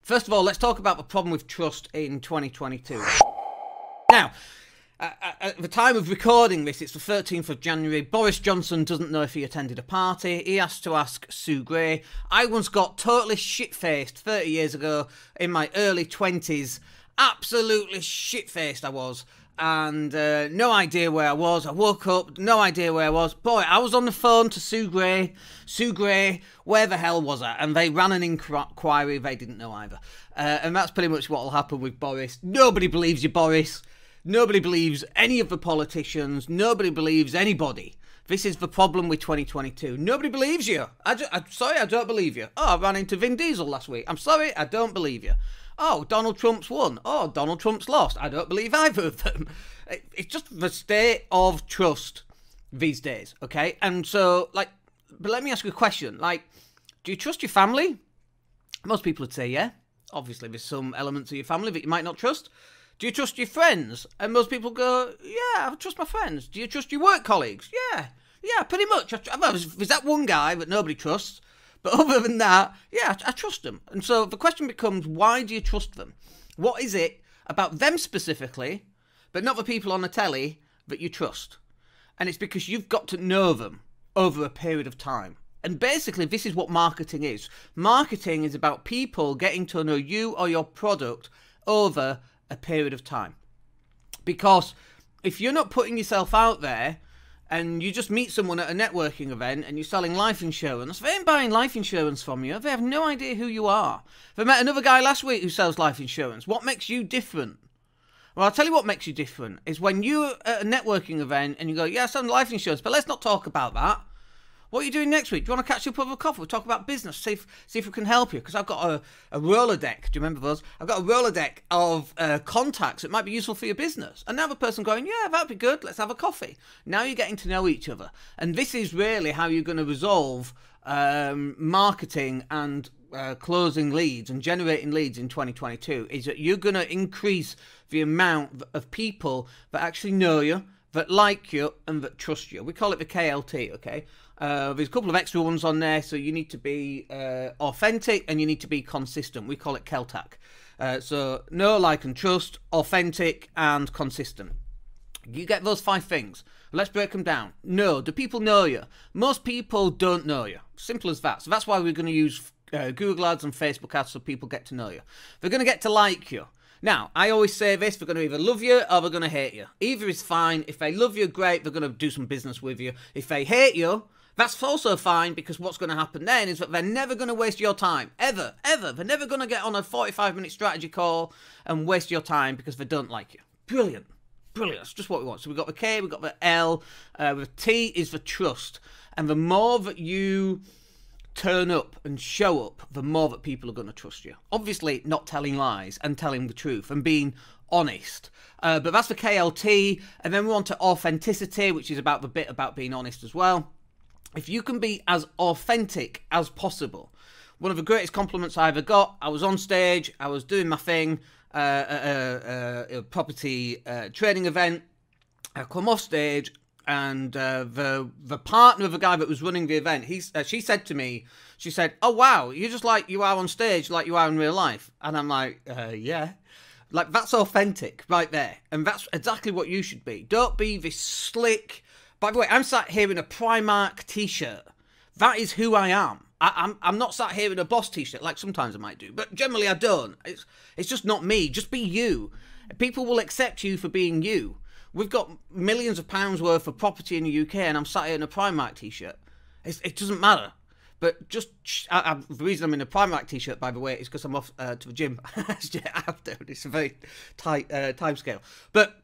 First of all, let's talk about the problem with trust in 2022. Now, at the time of recording this, it's the 13th of January. Boris Johnson doesn't know if he attended a party. He has to ask Sue Gray. I once got totally shit-faced 30 years ago in my early 20s. Absolutely shit-faced I was. And no idea where I was. I woke up, no idea where I was. Boy, I was on the phone to Sue Gray. Sue Gray, where the hell was I? And they ran an inquiry. They didn't know either. And that's pretty much what will happen with Boris. Nobody believes you, Boris. Nobody believes any of the politicians. Nobody believes anybody. This is the problem with 2022. Nobody believes you. I'm sorry, I don't believe you. Oh, I ran into Vin Diesel last week. I'm sorry, I don't believe you. Oh, Donald Trump's won. Oh, Donald Trump's lost. I don't believe either of them. It's just the state of trust these days, okay? And so, but let me ask you a question. Do you trust your family? Most people would say, yeah. Obviously, there's some elements of your family that you might not trust. Do you trust your friends? And most people go, yeah, I trust my friends. Do you trust your work colleagues? Yeah, pretty much. There's that one guy that nobody trusts. But other than that, yeah, I trust them. And so the question becomes, why do you trust them? What is it about them specifically, but not the people on the telly, that you trust? And it's because you've got to know them over a period of time. And basically, this is what marketing is. Marketing is about people getting to know you or your product over a period of time. Because if you're not putting yourself out there, and you just meet someone at a networking event and you're selling life insurance, they ain't buying life insurance from you. They have no idea who you are. They met another guy last week who sells life insurance. What makes you different? Well, I'll tell you what makes you different is when you're at a networking event and you go, yeah, I sell life insurance, but let's not talk about that. What are you doing next week? Do you want to catch up over a coffee? We'll talk about business, see if we can help you. Because I've got a Rolodex. Do you remember those? I've got a Rolodex of contacts that might be useful for your business. And now the person going, yeah, that'd be good. Let's have a coffee. Now you're getting to know each other. And this is really how you're going to resolve marketing and closing leads and generating leads in 2022. Is that you're going to increase the amount of people that actually know you, that like you, and that trust you. We call it the KLT, okay? There's a couple of extra ones on there, so you need to be authentic and you need to be consistent. We call it KELTAC. So know, like, and trust, authentic, and consistent. You get those 5 things. Let's break them down. Know. Do people know you? Most people don't know you. Simple as that. So that's why we're going to use Google ads and Facebook ads so people get to know you. They're going to get to like you. Now, I always say this, they're going to either love you or they're going to hate you. Either is fine. If they love you, great, they're going to do some business with you. If they hate you, that's also fine, because what's going to happen then is that they're never going to waste your time. Ever. They're never going to get on a 45-minute strategy call and waste your time because they don't like you. Brilliant. That's just what we want. So we've got the K, we've got the L. The T is the trust. And the more that you turn up and show up, the more that people are going to trust you. Obviously, not telling lies and telling the truth and being honest. But that's the KLT. And then we want to authenticity, which is about the bit about being honest as well. If you can be as authentic as possible. One of the greatest compliments I ever got, I was on stage, I was doing my thing at a property trading event. I come off stage, and the partner of the guy that was running the event, she said to me, she said, oh wow, you're just like you are on stage, like you are in real life. And I'm like, yeah. Like, that's authentic right there. And that's exactly what you should be. Don't be this slick. By the way, I'm sat here in a Primark t-shirt. That is who I am. I'm not sat here in a Boss t-shirt like sometimes I might do, but generally I don't. It's just not me. Just be you. People will accept you for being you. We've got millions of pounds worth of property in the UK, and I'm sat here in a Primark t-shirt. It doesn't matter. But just, the reason I'm in a Primark t-shirt, by the way, is because I'm off to the gym after. It's a very tight time scale. But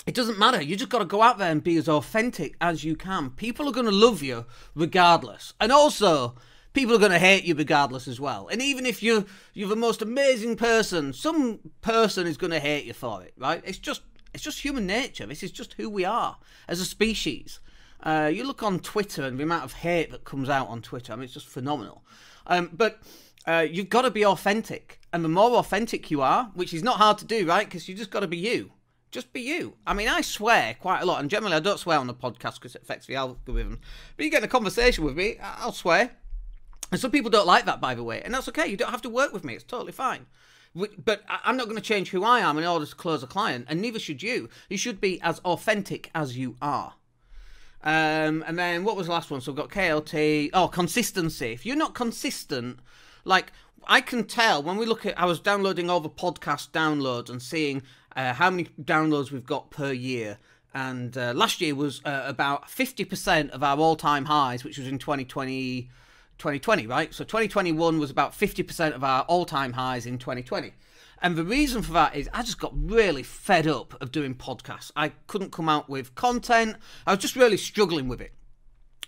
it doesn't matter. You just got to go out there and be as authentic as you can. People are going to love you regardless. And also, people are going to hate you regardless as well. And even if you're the most amazing person, some person is going to hate you for it, right? It's just human nature. This is just who we are as a species. You look on Twitter and the amount of hate that comes out on Twitter, I mean, it's just phenomenal. But you've got to be authentic. And the more authentic you are, which is not hard to do, right? Because you just got to be you. Just be you. I mean, I swear quite a lot. And generally, I don't swear on the podcast because it affects the algorithm. But you get in a conversation with me, I'll swear. And some people don't like that, by the way, and that's okay. You don't have to work with me. It's totally fine. But I'm not going to change who I am in order to close a client, and neither should you. You should be as authentic as you are. And then what was the last one? So we've got KLT. Oh, consistency. If you're not consistent, like I can tell when we look at, I was downloading all the podcast downloads and seeing how many downloads we've got per year. And last year was about 50% of our all-time highs, which was in 2020, right? So 2021 was about 50% of our all-time highs in 2020. And the reason for that is I just got really fed up of doing podcasts. I couldn't come out with content. I was just really struggling with it.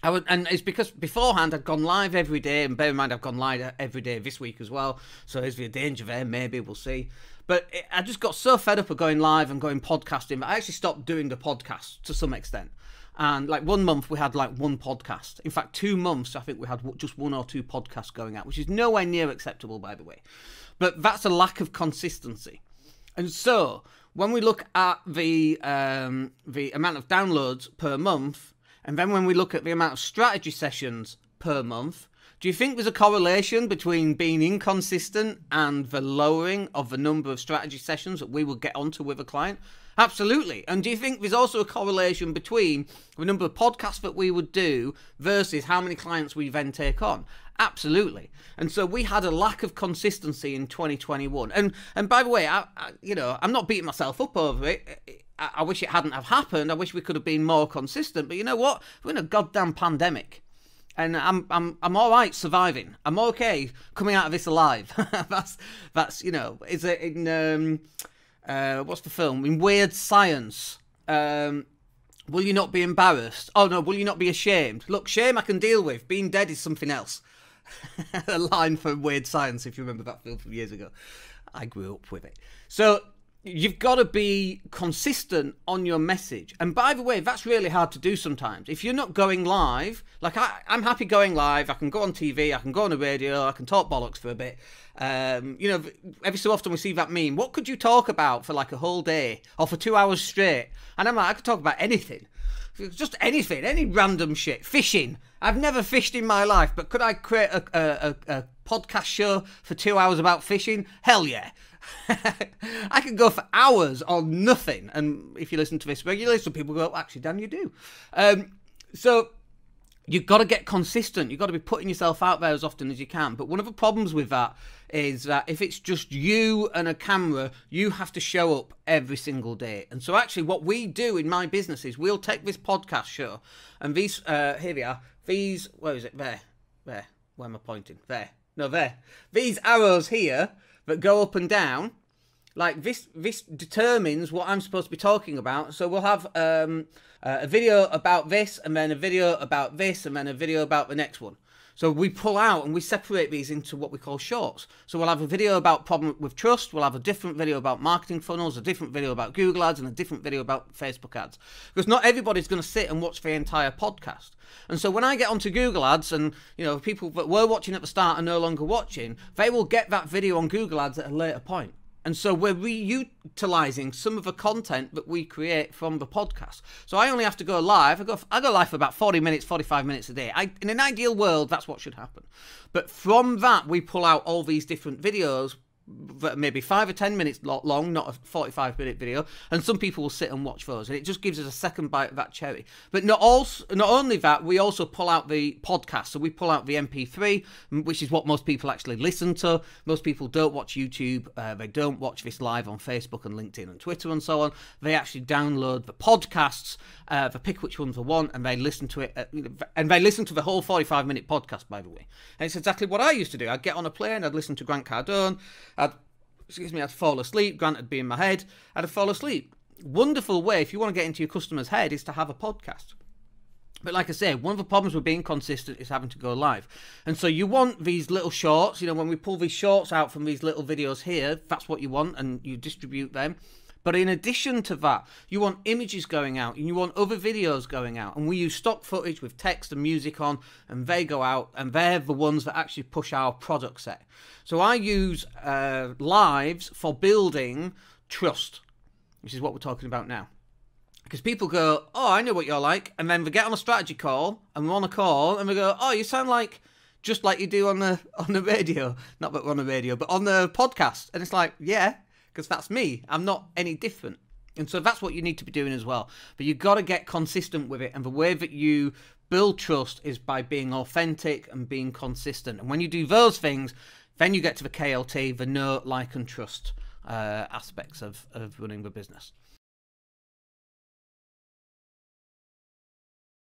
And it's because beforehand I'd gone live every day, and bear in mind I've gone live every day this week as well. So is there a danger there? Maybe, we'll see. But I just got so fed up of going live and going podcasting that I actually stopped doing the podcast to some extent. And like 1 month we had like one podcast. In fact, 2 months I think we had just 1 or 2 podcasts going out, which is nowhere near acceptable, by the way. But that's a lack of consistency. And so when we look at the amount of downloads per month, and then when we look at the amount of strategy sessions per month, do you think there's a correlation between being inconsistent and the lowering of the number of strategy sessions that we will get onto with a client? Absolutely. And do you think there's also a correlation between the number of podcasts that we would do versus how many clients we then take on? Absolutely. And so we had a lack of consistency in 2021. And by the way, I'm not beating myself up over it. I wish it hadn't have happened. I wish we could have been more consistent. But you know what? We're in a goddamn pandemic. And I'm all right surviving. I'm okay coming out of this alive. that's is it in what's the film? In Weird Science. Will you not be embarrassed? Oh no, will you not be ashamed? Look, shame I can deal with. Being dead is something else. A line from Weird Science, if you remember that film from years ago. I grew up with it. So you've got to be consistent on your message. And by the way, that's really hard to do sometimes. If you're not going live, like I'm happy going live. I can go on TV, I can go on the radio, I can talk bollocks for a bit. Every so often we see that meme. What could you talk about for like a whole day or for 2 hours straight? And I'm like, I could talk about anything. Just anything, any random shit. Fishing. I've never fished in my life, but could I create a podcast show for 2 hours about fishing? Hell yeah. I could go for hours on nothing. And if you listen to this regularly, some people go, actually, Dan, you do. So you've got to get consistent. You've got to be putting yourself out there as often as you can. But one of the problems with that is that if it's just you and a camera, you have to show up every single day. And so actually what we do in my business is we'll take this podcast show and these, here they are, these, where is it? There, where am I pointing? There, no, there. These arrows here that go up and down, like this determines what I'm supposed to be talking about. So we'll have a video about this, and then a video about this, and then a video about the next one. So we pull out and we separate these into what we call shorts. So we'll have a video about problem with trust, we'll have a different video about marketing funnels, a different video about Google ads, and a different video about Facebook ads. Because not everybody's going to sit and watch the entire podcast. And so when I get onto Google ads and, people that were watching at the start are no longer watching, they will get that video on Google ads at a later point. And so we're reutilizing some of the content that we create from the podcast. So I only have to go live. I go live for about 40 minutes, 45 minutes a day. In an ideal world, that's what should happen. But from that, we pull out all these different videos that are maybe 5 or 10 minutes long, not a 45-minute video, and some people will sit and watch those, and it just gives us a second bite of that cherry. But not only that, we also pull out the podcast. So we pull out the MP3, which is what most people actually listen to. Most people don't watch YouTube, they don't watch this live on Facebook and LinkedIn and Twitter and so on. They actually download the podcasts, they pick which ones they want, and they listen to it, and they listen to the whole 45-minute podcast, by the way. And it's exactly what I used to do. I'd get on a plane, I'd listen to Grant Cardone, I'd fall asleep, Grant would be in my head, I'd fall asleep. Wonderful way, if you want to get into your customer's head, is to have a podcast. But like I say, one of the problems with being consistent is having to go live. And so you want these little shorts, when we pull these shorts out from these little videos here, that's what you want, and you distribute them. But in addition to that, you want images going out, and you want other videos going out. And we use stock footage with text and music on, and they go out, and they're the ones that actually push our product set. So I use lives for building trust, which is what we're talking about now. Because people go, oh, I know what you're like. And then they get on a strategy call, and we're on a call, and we go, oh, you sound like just like you do on the radio. Not that we're on the radio, but on the podcast. And it's like, yeah, because that's me. I'm not any different. And so that's what you need to be doing as well. But you've got to get consistent with it. And the way that you build trust is by being authentic and being consistent. And when you do those things, then you get to the KLT, the know, like, and trust aspects of running the business.